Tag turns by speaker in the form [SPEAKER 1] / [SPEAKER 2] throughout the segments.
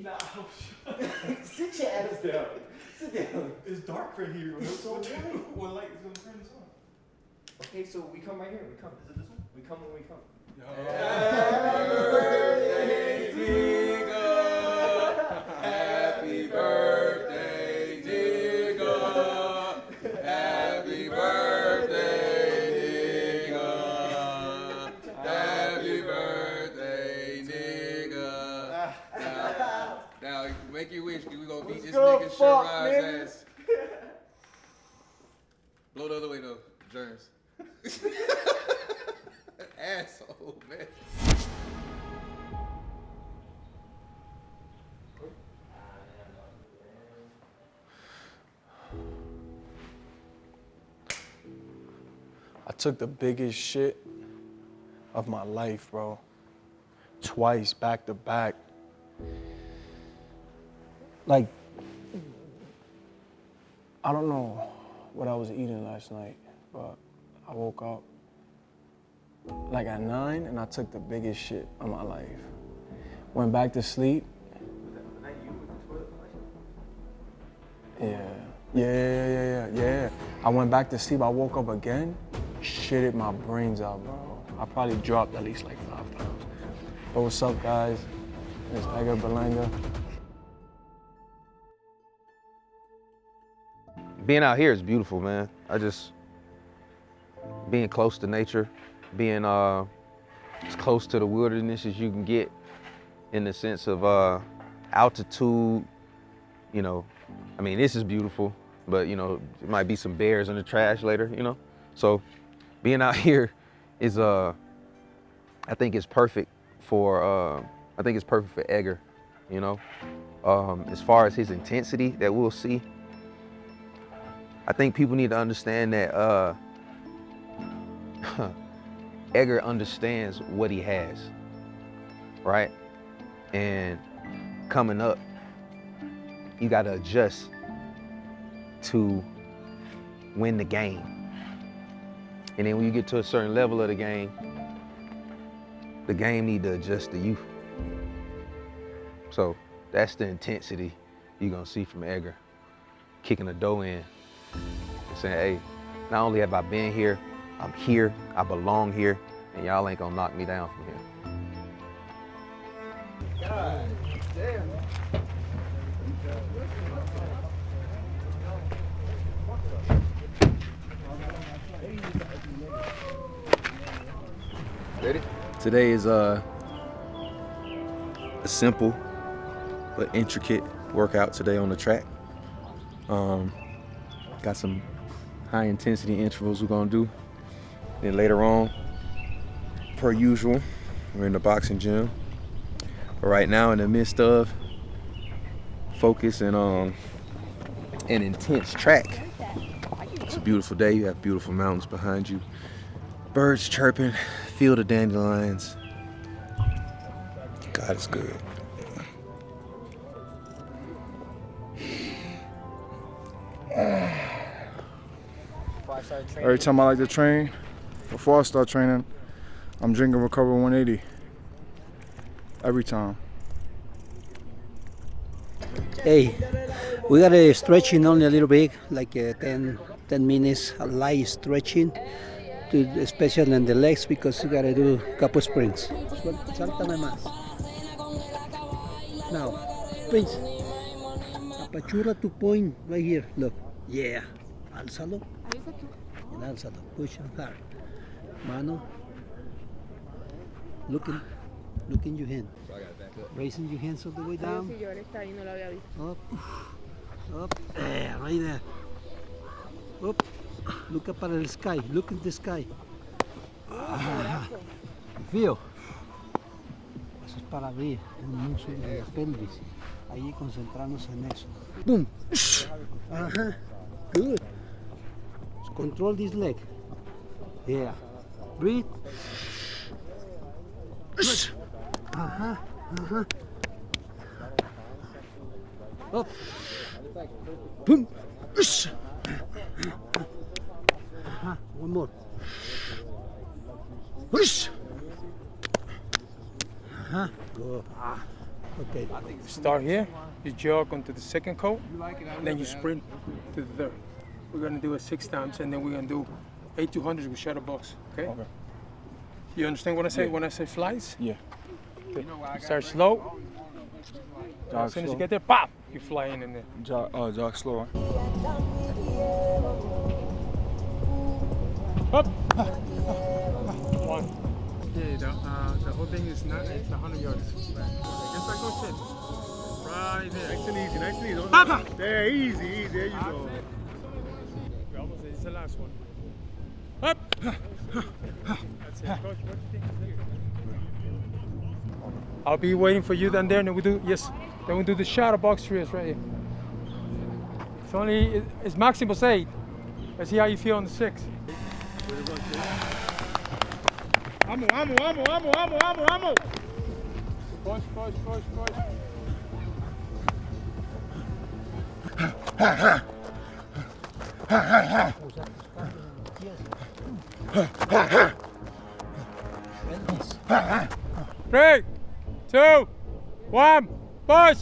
[SPEAKER 1] Nah,
[SPEAKER 2] Sit your ass down. Sit down.
[SPEAKER 1] it's dark right here.
[SPEAKER 2] So what?
[SPEAKER 1] What light is gonna turn this on?
[SPEAKER 2] Okay, so we come right here. We come. Is it this one? We come when we come.
[SPEAKER 3] Happy birthday, Digga. Happy birthday, Digga. Happy birthday, Digga. Happy birthday, Digga. Now, make your wish, we gonna beat this nigga Sheeraz ass. Blow the other way though, germs. Asshole, man.
[SPEAKER 1] I took the biggest shit of my life, bro. Twice, back to back. Like, I don't know what I was eating last night, but I woke up like at 9 and I took the biggest shit of my life. Went back to sleep. Yeah. I went back to sleep, I woke up again, shitted my brains out, bro. I probably dropped at least like 5 times. But what's up, guys? It's Edgar Berlanga.
[SPEAKER 3] Being out here is beautiful, man. Being close to nature, being as close to the wilderness as you can get in the sense of altitude, you know. I mean, this is beautiful, but you know, there might be some bears in the trash later, you know. So being out here is, I think it's perfect for Edgar, you know. As far as his intensity that we'll see, I think people need to understand that Edgar understands what he has, right? And coming up, you gotta adjust to win the game. And then when you get to a certain level of the game need to adjust to you. So that's the intensity you're gonna see from Edgar, kicking the door in, saying, hey, not only have I been here, I'm here, I belong here, and y'all ain't gonna knock me down from here.
[SPEAKER 2] God damn.
[SPEAKER 3] Ready?
[SPEAKER 4] Today is a simple but intricate workout today on the track. Got some high intensity intervals we're gonna do. Then later on, per usual, we're in the boxing gym. But right now, in the midst of focusing on an intense track. It's a beautiful day. You have beautiful mountains behind you. Birds chirping, field of dandelions. God is good.
[SPEAKER 5] Every time I like to train, before I start training, I'm drinking Recover 180. Every time.
[SPEAKER 6] Hey, we got a stretching only a little bit, like 10 minutes light stretching, especially in the legs, because you gotta do a couple sprints. Sáltame más. Now, sprints. Apachurra tu point right here. Look. Yeah. Álzalo. And álzalo. Push and hard. Mano. Look in your hand. Raising your hands all the way down. Up. Up. There, right there. Up. Look up at the sky. Look at the sky. Feel. Eso es para abrir el músculo de la pelvis. Ahí concentrarnos en eso. Boom. Ajá. Good. Control this leg. Yeah. Breathe. Ajá. Ajá. Up. Boom. Ajá. One more. Ajá. Good. Okay.
[SPEAKER 7] Start here, you jog onto the second coat, then you sprint to the third. We're gonna do it 6 times, and then we're gonna do 8 200s with shadow box. Okay?
[SPEAKER 1] Okay.
[SPEAKER 7] You understand what I say when I say flies?
[SPEAKER 1] Yeah.
[SPEAKER 7] Okay. Start slow. As soon as you get there, pop, you fly in there.
[SPEAKER 1] Jog slow.
[SPEAKER 7] Up. One. Yeah, the whole thing is not. It's 100 yards. Just like go shit. Right there. Nice and easy. Nice and easy. Papa. There, easy, easy. There you go. You're almost there. It's the last one. Up. That's it. Coach, what do you think is here? I'll be waiting for you down there, and then we do Then we do the shadow box drills right here. It's maximus 8. Let's see how you feel on the 6. Amo. Push. Three, 2, 1, push!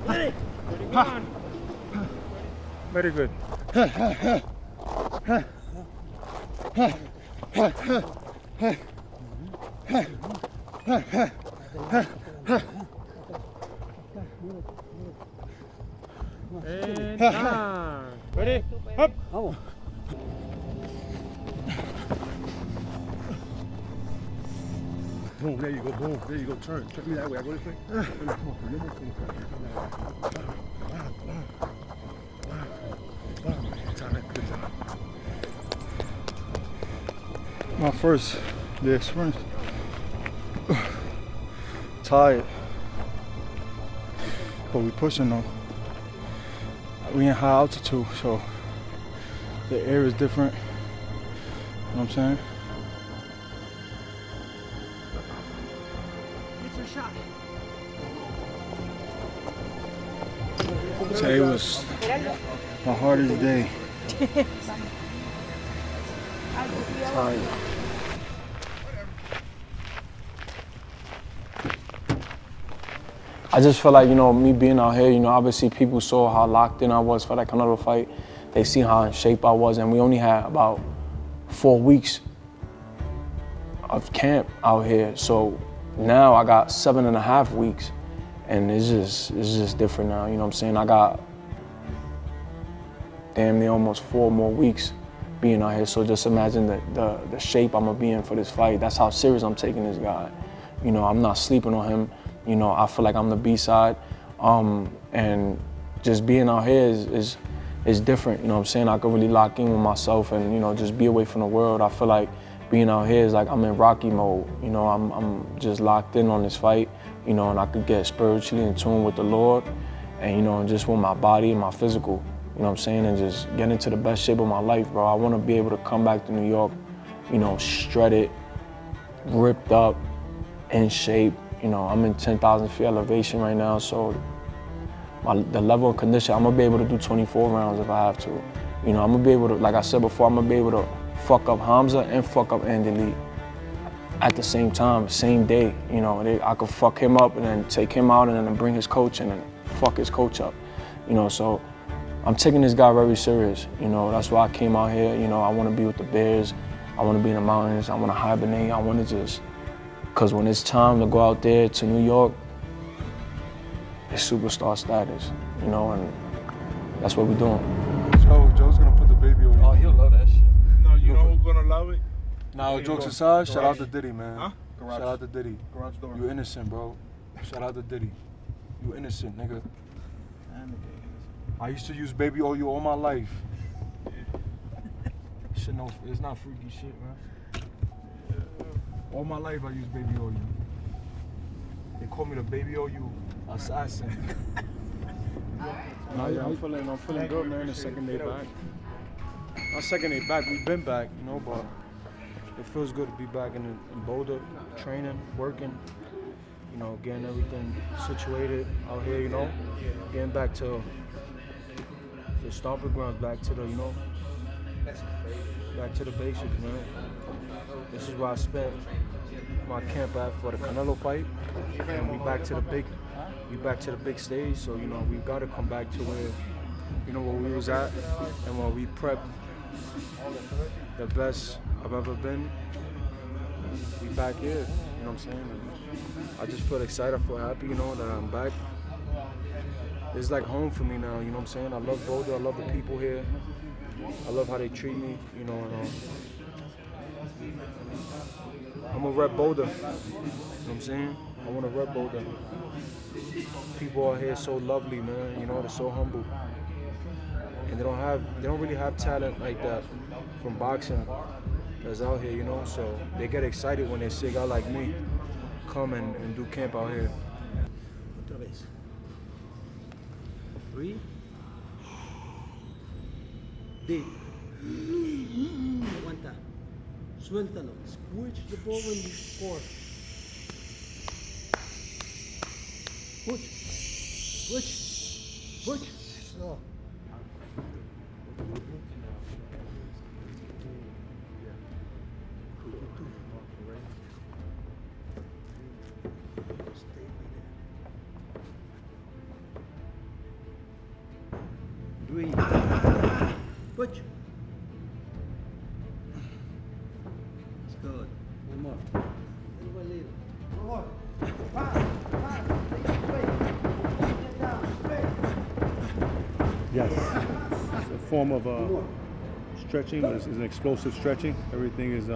[SPEAKER 7] Ready? 31. Very good. And time. Ready? Up!
[SPEAKER 6] Vamos.
[SPEAKER 5] Boom, there you go, boom. There you go, turn. Check me that way. I go this way. My first day experience. Tired. But we pushing though. We in high altitude, so the air is different. You know what I'm saying? Today was the hardest day. Tired.
[SPEAKER 1] I just feel like, me being out here, obviously people saw how locked in I was for that Canelo fight. They see how in shape I was, and we only had about 4 weeks of camp out here. So now I got 7.5 weeks, and it's just different now. You know what I'm saying? I got damn near almost 4 more weeks being out here. So just imagine the shape I'm gonna be in for this fight. That's how serious I'm taking this guy. I'm not sleeping on him. I feel like I'm the B-side, and just being out here is different. You know what I'm saying? I could really lock in with myself and just be away from the world. I feel like being out here is like I'm in Rocky mode. I'm just locked in on this fight. And I could get spiritually in tune with the Lord, and just with my body and my physical. You know what I'm saying? And just get into the best shape of my life, bro. I want to be able to come back to New York, shredded, ripped up, in shape. I'm in 10,000 feet elevation right now, so the level of condition, I'm gonna be able to do 24 rounds if I have to. I'm gonna be able to, like I said before, I'm gonna be able to fuck up Hamzah and fuck up Andy Lee at the same time, same day. I could fuck him up and then take him out and then bring his coach and then fuck his coach up. So I'm taking this guy very serious. That's why I came out here. I wanna be with the Bears. I wanna be in the mountains. I wanna hibernate. I wanna just, because when it's time to go out there to New York, it's superstar status, and that's what we're doing.
[SPEAKER 5] Joe's gonna put the baby on you.
[SPEAKER 3] Oh, he'll love that shit.
[SPEAKER 7] No, you know who's gonna love it?
[SPEAKER 5] Now, jokes aside, shout out to Diddy, man.
[SPEAKER 7] Huh?
[SPEAKER 5] Shout out to Diddy.
[SPEAKER 7] Garage door.
[SPEAKER 5] You innocent, bro. Shout out to Diddy. You innocent, nigga. I used to use baby oil all my life. Shit, no, it's not freaky shit, man. All my life I used baby oil. They call me the baby oil assassin. Yeah, I'm feeling good, man. The second day back. Our second day back, we've been back, but it feels good to be back in Boulder, training, working, getting everything situated out here, getting back to the stomping grounds, back to the, back to the basics, man. This is where I spent my camp at for the Canelo fight, and we back to the big stage. So you know, we got to come back to where, you know, where we was at, and where we prepped the best I've ever been. We back here, you know what I'm saying? And I just feel excited, I feel happy, you know, that I'm back. It's like home for me now, you know what I'm saying? I love Boulder, I love the people here. I love how they treat me, you know, and I'm gonna rep Boulder, you know what I'm saying? I wanna rep Boulder. People out here so lovely, man, you know, they're so humble. And they don't really have talent like that from boxing that's out here, you know, so they get excited when they see a guy like me come and do camp out here.
[SPEAKER 6] Otra vez. Breathe. Deep. Aguanta. Suéltalo. Switch the ball when you score. Push. Slow. Breathe. Push. It's good. One more. Little by little. One more.
[SPEAKER 7] Yes. It's a form of stretching, but it's an explosive stretching. Everything is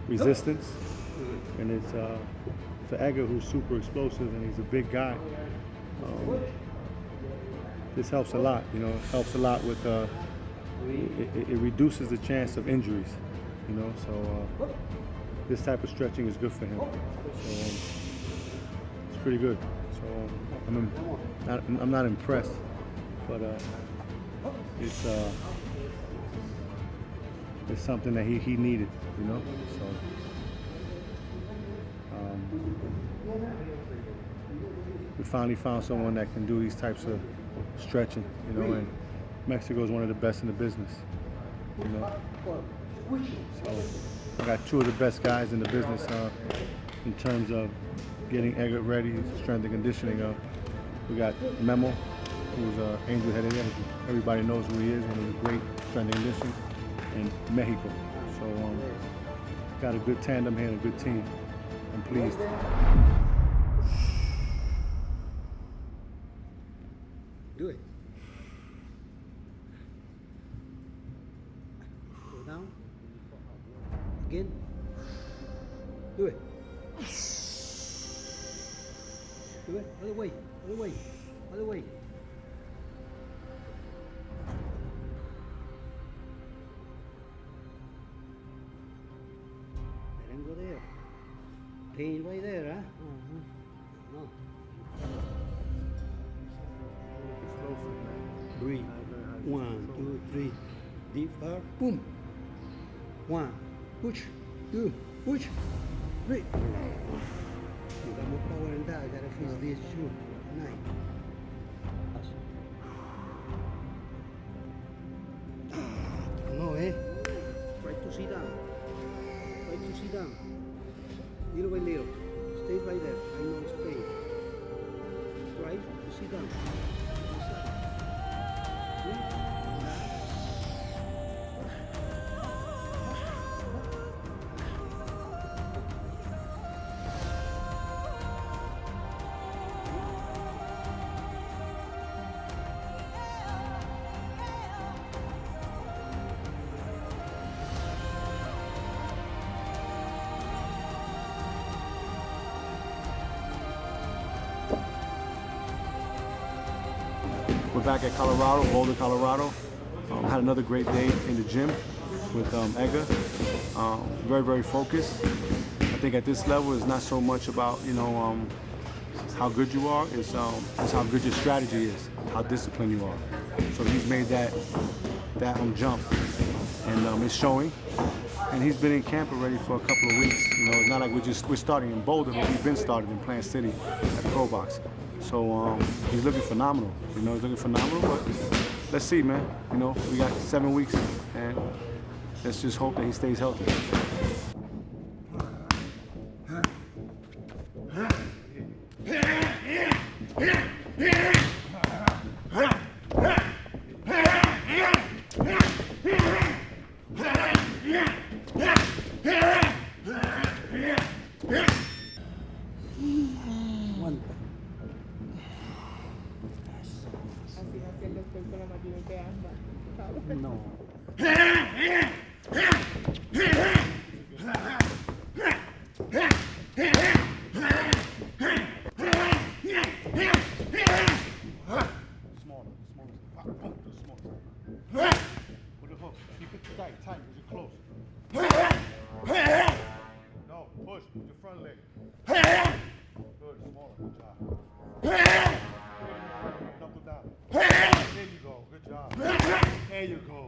[SPEAKER 7] resistance. And it's for Edgar, who's super explosive and he's a big guy. This helps a lot, you know, it helps a lot with, it reduces the chance of injuries, you know, so this type of stretching is good for him. So it's pretty good. So I'm not impressed, but it's something that he needed, you know, so. We finally found someone that can do these types of stretching, you know, and Mexico is one of the best in the business, you know. So I got two of the best guys in the business in terms of getting Edgar ready, strength and conditioning. We got Memo, who's Angel Heredia. Everybody knows who he is, one of the great strength and conditioning, and Mexico. So got a good tandem here and a good team. I'm pleased.
[SPEAKER 6] Do it. Go down. Again. Do it. Do it. Other way. Other way. Other way. Let him go there. Pain right there, huh? No. Breathe. 1, 2, 3. Deep air. Boom. 1. Push. 2. Push. 3. You got more power than that. I gotta fix this too. 9. No, eh? Try to sit down. Try to sit down. Little by little. Stay right there. I know it's pain. Try to sit down.
[SPEAKER 5] We're back at Colorado, Boulder, Colorado. Had another great day in the gym with Edgar. Very, very focused. I think at this level, it's not so much about, you know, how good you are. It's how good your strategy is, how disciplined you are. So he's made that jump, and it's showing. And he's been in camp already for a couple of weeks. You know, it's not like we're starting in Boulder, but we've been started in Plant City at Pro Box. So he's looking phenomenal. You know, he's looking phenomenal. But let's see, man. You know, we got 7 weeks, and let's just hope that he stays healthy.
[SPEAKER 6] Aguanta. No.
[SPEAKER 7] Smaller. Pop, boom, to the small side. With the hook. Keep it tight, because you're close. No, push with your front leg. Good, smaller, good job. Knuckle down. There you go, good job. There you go.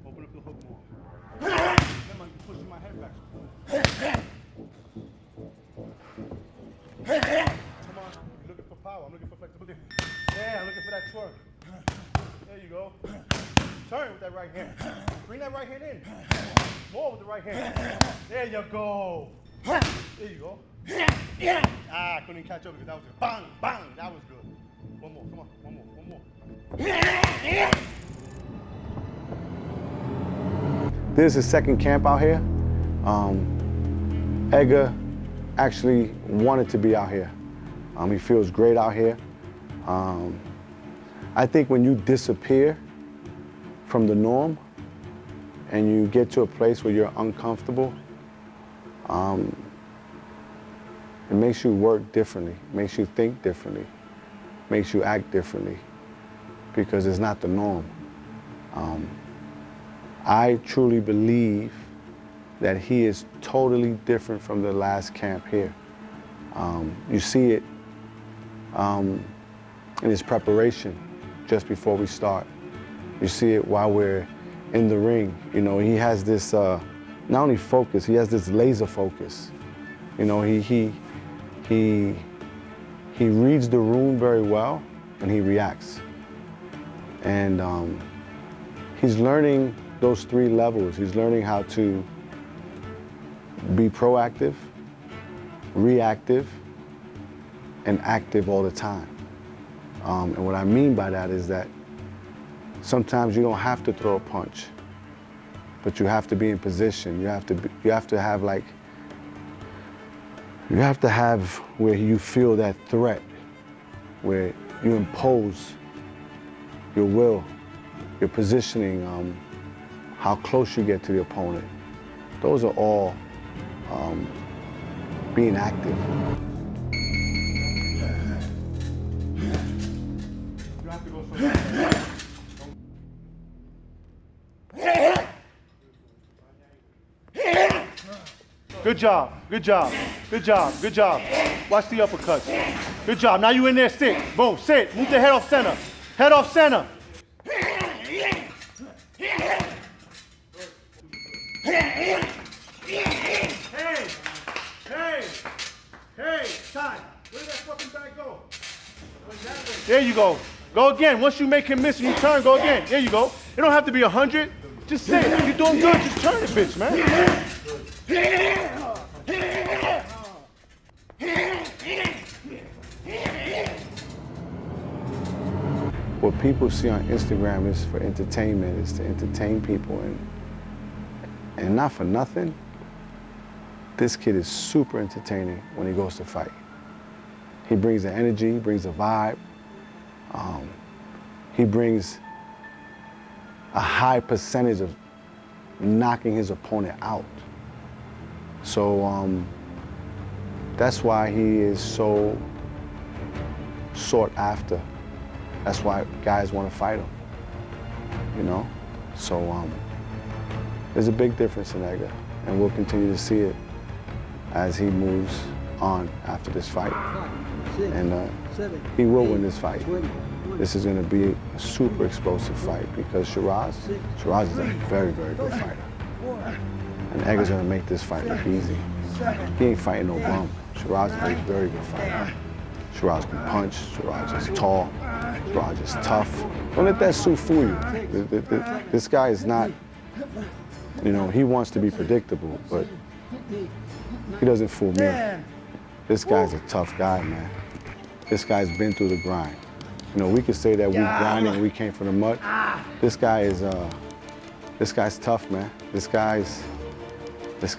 [SPEAKER 7] Open up the hook more. Remember, you're pushing my head back. Come on, you're looking for power. I'm looking for flexibility. Yeah, I'm looking for that twerk. There you go. Turn with that right hand. Bring that right hand in. More with the right hand. There you go. There you go. Ah, I couldn't even catch up because that was good. Bang, bang. That was good. One more. Come on. One more.
[SPEAKER 8] This is his second camp out here. Edgar actually wanted to be out here. He feels great out here. I think when you disappear from the norm and you get to a place where you're uncomfortable, it makes you work differently, makes you think differently, makes you act differently, because it's not the norm. I truly believe that he is totally different from the last camp here. You see it in his preparation just before we start. You see it while we're in the ring. You know, he has this, not only focus, he has this laser focus. You know, he reads the room very well and he reacts. And he's learning those 3 levels. He's learning how to be proactive, reactive, and active all the time. And what I mean by that is that sometimes you don't have to throw a punch, but you have to be in position. You have to have where you feel that threat, where you impose your will, your positioning, how close you get to the opponent. Those are all being active.
[SPEAKER 7] You have to go so Good job. Watch the uppercuts. Good job. Now you in there, sit. Boom, sit. Move the head off center. Head off center. Hey, time. Where did that fucking bag go? There you go. Go again. Once you make him miss and you turn, go again. There you go. It don't have to be 100. Just sit. If you're doing good, just turn it, bitch, man.
[SPEAKER 8] What people see on Instagram is for entertainment, is to entertain people, and not for nothing. This kid is super entertaining when he goes to fight. He brings the energy, he brings the vibe. He brings a high percentage of knocking his opponent out. So that's why he is so sought after. That's why guys want to fight him, you know? So there's a big difference in Edgar, and we'll continue to see it as he moves on after this fight. And he will win this fight. This is going to be a super explosive fight because Sheeraz is a very, very good fighter. And Edgar's going to make this fight look easy. He ain't fighting no bum. Sheeraz is a very good fighter. Sheeraz can punch, Sheeraz is tall, Sheeraz is tough. Don't let that suit fool you. This guy is not, you know, he wants to be predictable, but he doesn't fool me. This guy's a tough guy, man. This guy's been through the grind. You know, we could say that we grinding, we came from the mud. This guy's tough, man. This guy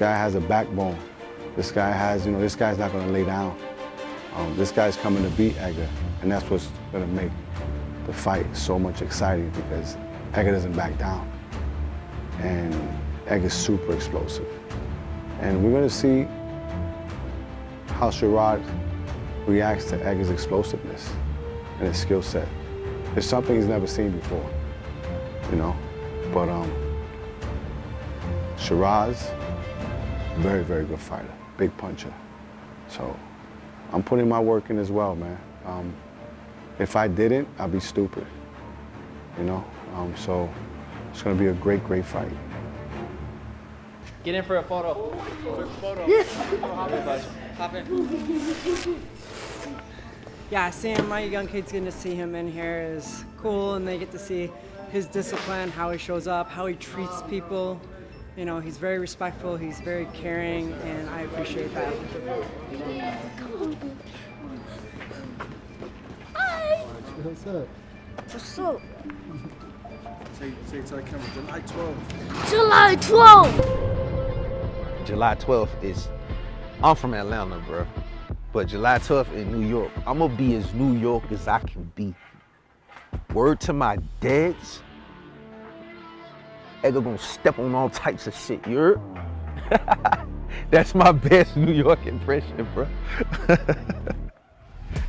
[SPEAKER 8] has a backbone. This guy has, this guy's not gonna lay down. This guy's coming to beat Edgar, and that's what's gonna make the fight so much exciting because Edgar doesn't back down. And Edgar's super explosive. And we're gonna see how Sheeraz reacts to Edgar's explosiveness and his skill set. It's something he's never seen before, But Sheeraz, very, very good fighter, big puncher. So I'm putting my work in as well, man. If I didn't, I'd be stupid, So it's gonna be a great, great fight.
[SPEAKER 2] Get in for a photo. Quick photo.
[SPEAKER 9] Yes.
[SPEAKER 2] Hop in.
[SPEAKER 9] Yeah, seeing my young kids getting to see him in here is cool, and they get to see his discipline, how he shows up, how he treats people. He's very respectful, he's very caring, and I appreciate that.
[SPEAKER 6] Hi. What's up?
[SPEAKER 5] Say it to the camera. July 12th.
[SPEAKER 9] July 12th!
[SPEAKER 3] July 12th is, I'm from Atlanta, bro. But July 12th in New York, I'm gonna be as New York as I can be. Word to my dads, Edgar gonna step on all types of shit, you heard? That's my best New York impression, bro.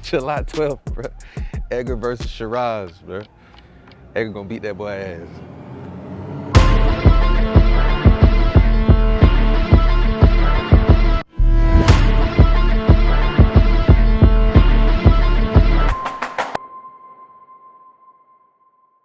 [SPEAKER 3] July 12th, bro. Edgar versus Sheeraz, bro. Edgar gonna beat that boy ass.